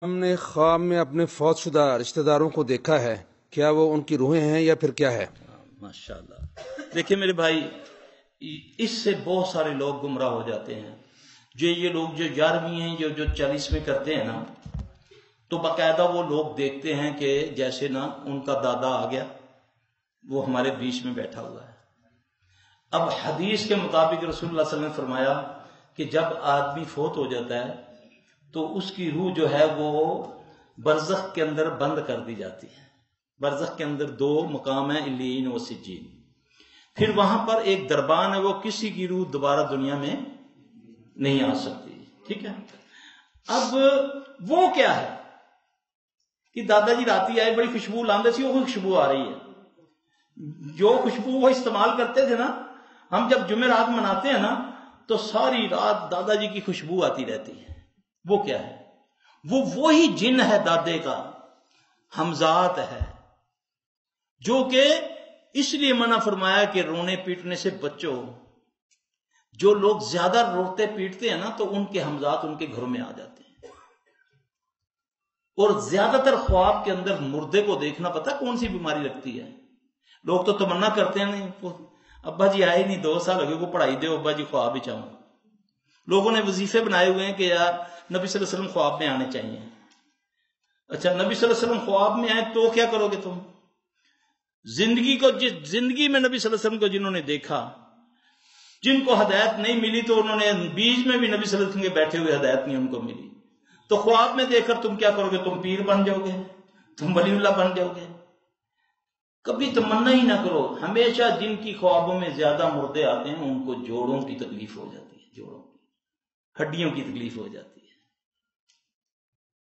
ہم نے خواب میں اپنے فوت شدہ رشتہ داروں کو دیکھا ہے، کیا وہ ان کی روحیں ہیں یا پھر کیا ہے؟ ماشاءاللہ۔ دیکھیں میرے بھائی، اس سے بہت سارے لوگ گمراہ ہو جاتے ہیں۔ یہ لوگ جو 11ویں ہیں، جو 40ویں کرتے ہیں نا، تو باقاعدہ وہ لوگ دیکھتے ہیں کہ جیسے نا ان کا دادا آ گیا، وہ ہمارے بیچ میں بیٹھا ہوا ہے۔ اب حدیث کے مطابق رسول اللہ صلی اللہ علیہ وسلم نے فرمایا کہ جب آدمی فوت ہو جاتا ہے تو اس کی روح جو ہے وہ برزخ کے اندر بند کر دی جاتی ہے۔ برزخ کے اندر 2 مقام ہیں، علیین و سجین۔ پھر وہاں پر ایک دربان ہے، وہ کسی کی روح دوبارہ دنیا میں نہیں آ سکتی، ٹھیک ہے۔ اب وہ کیا ہے کہ دادا جی راتی آئے، بڑی خوشبو لاندے سی، وہ خوشبو آ رہی ہے۔ جو خوشبو وہ استعمال کرتے تھے نا، ہم جب جمعرات مناتے ہیں نا تو ساری رات دادا جی کی خوشبو آتی رہتی ہے۔ وہ کیا ہے؟ وہ وہی جن ہے دادے کا، حمزات ہے، جو کہ اس لیے منع فرمایا کہ رونے پیٹنے سے بچو۔ جو لوگ زیادہ روتے پیٹتے ہیں نا تو ان کے حمزات ان کے گھروں میں آ جاتے ہیں۔ اور زیادہ تر خواب کے اندر مردے کو دیکھنا پتہ کون سی بیماری لگتی ہے؟ لوگ تو تمنا کرتے ہیں، نہیں ابا جی آئے نہیں، 2 سال ہو گئے، کو پڑھائی دے ابا جی، خواب ہی چاہوں۔ لوگوں نے وظیفے بنائے ہوئے ہیں کہ یار نبی صلی اللہ علیہ وسلم خواب میں آنے چاہیے۔ اچھا، نبی صلی اللہ علیہ وسلم خواب میں آئے تو کیا کرو گے تم؟ زندگی میں نبی صلی اللہ علیہ وسلم کو جنہوں نے دیکھا، جن کو ہدایت نہیں ملی، تو انہوں نے بیچ میں بھی نبی صلی اللہ علیہ وسلم کے بیٹھے ہوئے ہدایت نہیں ان کو ملی، تو خواب میں دیکھ کر تم کیا کرو گے؟ تم پیر بن جاؤ گے، تم ولی اللہ بن جاؤ گے۔ کبھی تمنا ہی نہ کرو۔ ہمیشہ جن کی خوابوں میں زیادہ مردے آتے ہیں ان کو جوڑوں کی تکلیف ہو جاتی ہے، جوڑوں کی ہڈیوں کی تکلیف ہو جاتی ہے۔